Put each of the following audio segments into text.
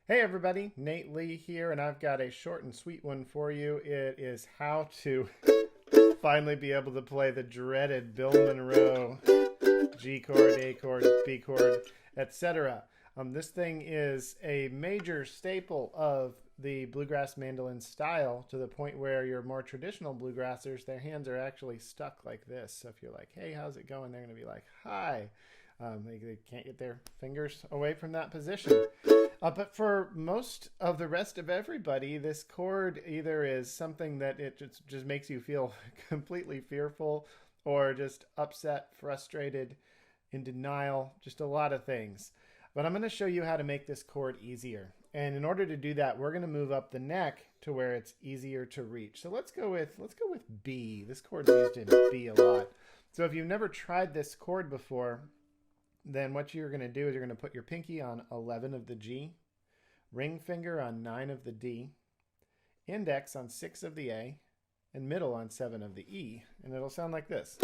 Hey everybody, Nate Lee here, and I've got a short and sweet one for you. It is how to finally be able to play the dreaded Bill Monroe G chord, A chord, B chord, etc. This thing is a major staple of the bluegrass mandolin style, to the point where your more traditional bluegrassers, their hands are actually stuck like this. So if you're like, hey, how's it going? They're going to be like, hi. They can't get their fingers away from that position. But for most of the rest of everybody, this chord either is something that it just makes you feel completely fearful, or just upset, frustrated, in denial, just a lot of things. But I'm going to show you how to make this chord easier. And in order to do that, we're going to move up the neck to where it's easier to reach. So let's go with B. This chord's used in B a lot. So if you've never tried this chord before, then what you're going to do is you're going to put your pinky on 11 of the G, ring finger on 9 of the D, index on 6 of the A, and middle on 7 of the E. And it'll sound like this.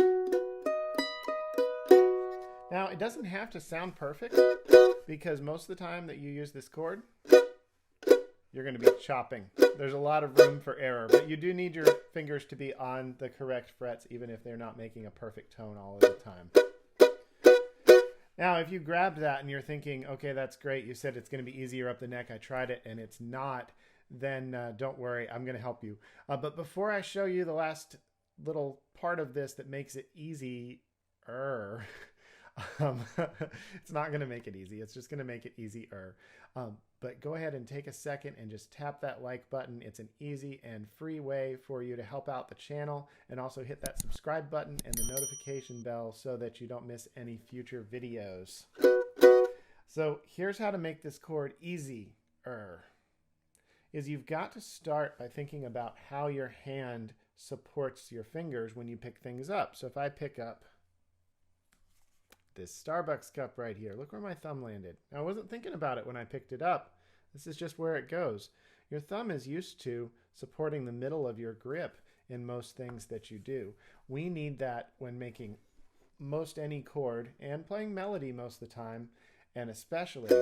Now, it doesn't have to sound perfect, because most of the time that you use this chord, you're going to be chopping. There's a lot of room for error, but you do need your fingers to be on the correct frets, even if they're not making a perfect tone all of the time. Now, if you grabbed that and you're thinking, okay, that's great, you said it's going to be easier up the neck, I tried it and it's not, then don't worry, I'm going to help you. But before I show you the last little part of this that makes it easier, it's not going to make it easy, it's just going to make it easier. But go ahead and take a second and just tap that like button. It's an easy and free way for you to help out the channel, and also hit that subscribe button and the notification bell so that you don't miss any future videos. So here's how to make this chord easier. Is you've got to start by thinking about how your hand supports your fingers when you pick things up. So if I pick up this Starbucks cup right here, look where my thumb landed. Now, I wasn't thinking about it when I picked it up. This is just where it goes. Your thumb is used to supporting the middle of your grip in most things that you do. We need that when making most any chord and playing melody most of the time, and especially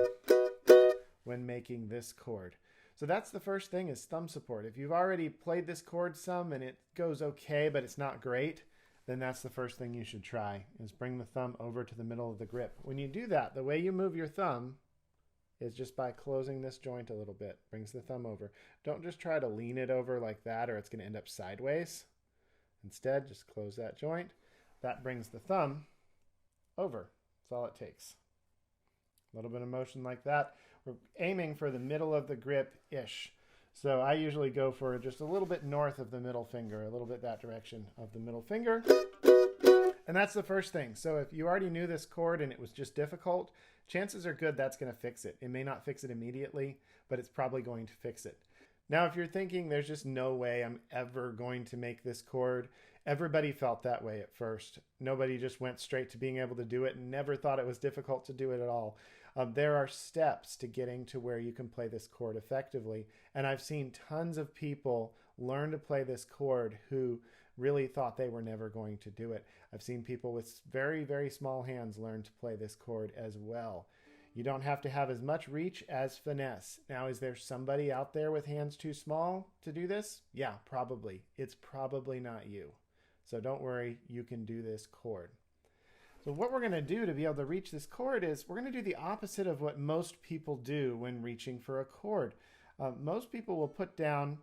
when making this chord. So that's the first thing, is thumb support. If you've already played this chord some and it goes okay, but it's not great, then that's the first thing you should try, is bring the thumb over to the middle of the grip. When you do that, the way you move your thumb is just by closing this joint a little bit. Brings the thumb over. Don't just try to lean it over like that, or it's going to end up sideways. Instead, just close that joint. That brings the thumb over. That's all it takes. A little bit of motion like that. We're aiming for the middle of the grip-ish. So I usually go for just a little bit north of the middle finger, a little bit that direction of the middle finger. And that's the first thing. So if you already knew this chord and it was just difficult, chances are good that's going to fix it. It may not fix it immediately, but it's probably going to fix it. Now, if you're thinking there's just no way I'm ever going to make this chord, everybody felt that way at first. Nobody just went straight to being able to do it and never thought it was difficult to do it at all. There are steps to getting to where you can play this chord effectively. And I've seen tons of people learn to play this chord who really thought they were never going to do it. I've seen people with very, very small hands learn to play this chord as well. You don't have to have as much reach as finesse. Now, is there somebody out there with hands too small to do this? Yeah, probably. It's probably not you. So don't worry, you can do this chord. So what we're going to do to be able to reach this chord is we're going to do the opposite of what most people do when reaching for a chord. Most people will put down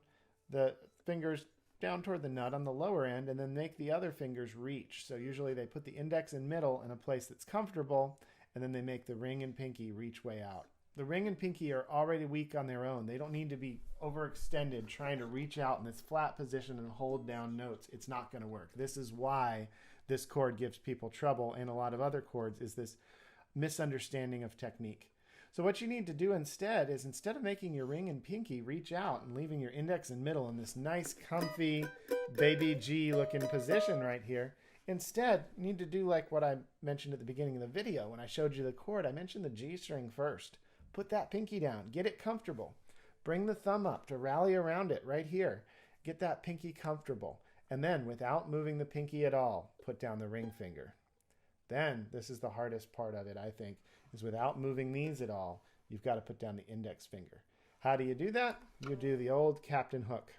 the fingers down toward the nut on the lower end and then make the other fingers reach. So usually they put the index and middle in a place that's comfortable, and then they make the ring and pinky reach way out. The ring and pinky are already weak on their own. They don't need to be overextended trying to reach out in this flat position and hold down notes. It's not going to work. This is why this chord gives people trouble, and a lot of other chords, is this misunderstanding of technique. So what you need to do instead is, instead of making your ring and pinky reach out and leaving your index and middle in this nice, comfy, baby G looking position right here, instead, you need to do like what I mentioned at the beginning of the video. When I showed you the chord, I mentioned the G string first. Put that pinky down. Get it comfortable. Bring the thumb up to rally around it right here. Get that pinky comfortable. And then, without moving the pinky at all, put down the ring finger. Then, this is the hardest part of it, I think, is without moving these at all, you've got to put down the index finger. How do you do that? You do the old captain hook.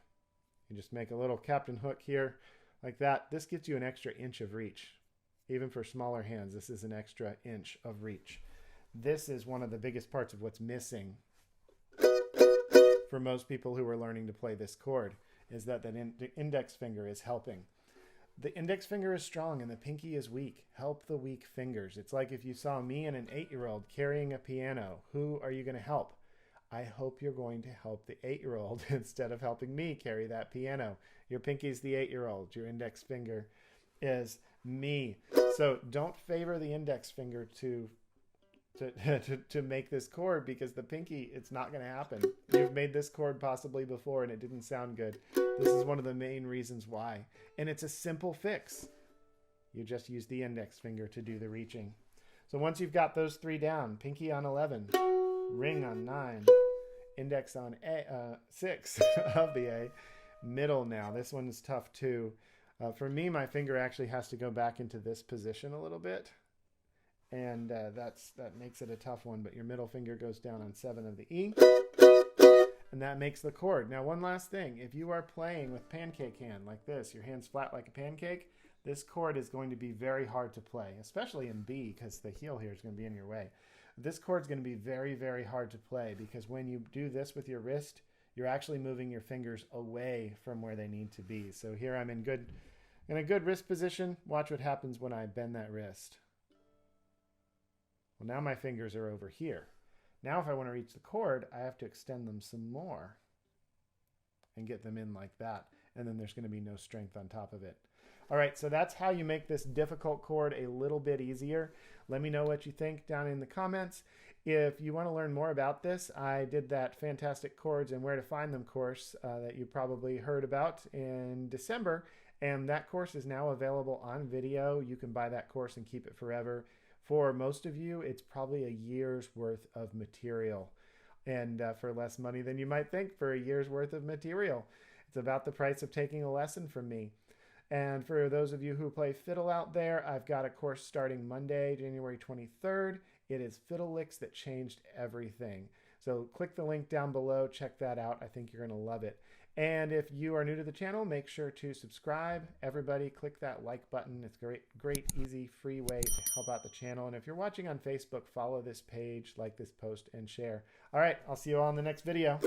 You just make a little captain hook here like that. This gets you an extra inch of reach. Even for smaller hands, this is an extra inch of reach. This is one of the biggest parts of what's missing for most people who are learning to play this chord, is that the index finger is helping. The index finger is strong and the pinky is weak. Help the weak fingers. It's like if you saw me and an 8-year-old carrying a piano. Who are you going to help? I hope you're going to help the 8-year-old instead of helping me carry that piano. Your pinky is the 8-year-old. Your index finger is me. So don't favor the index finger to make this chord, because the pinky, it's not going to happen. You've made this chord possibly before and it didn't sound good. This is one of the main reasons why. And it's a simple fix. You just use the index finger to do the reaching. So once you've got those 3 down, pinky on 11, ring on 9, index on 6 of the A, middle now. This one is tough too. For me, my finger actually has to go back into this position a little bit. And that makes it a tough one, but your middle finger goes down on 7 of the E, and that makes the chord. Now, one last thing. If you are playing with pancake hand like this, your hand's flat like a pancake, this chord is going to be very hard to play, especially in B, because the heel here is going to be in your way. This chord is going to be very, very hard to play, because when you do this with your wrist, you're actually moving your fingers away from where they need to be. So here I'm in a good wrist position. Watch what happens when I bend that wrist. Well, now my fingers are over here. Now if I want to reach the chord, I have to extend them some more and get them in like that. And then there's going to be no strength on top of it. All right, so that's how you make this difficult chord a little bit easier. Let me know what you think down in the comments. If you want to learn more about this, I did that Fantastic Chords and Where to Find Them course that you probably heard about in December. And that course is now available on video. You can buy that course and keep it forever. For most of you, it's probably a year's worth of material, and for less money than you might think for a year's worth of material. It's about the price of taking a lesson from me. And for those of you who play fiddle out there, I've got a course starting Monday, January 23rd. It is Fiddle Licks That Changed Everything. So click the link down below, check that out. I think you're going to love it. And if you are new to the channel, make sure to subscribe. Everybody click that like button. It's a great, easy, free way to help out the channel. And if you're watching on Facebook, follow this page, like this post, and share. All right, I'll see you all in the next video.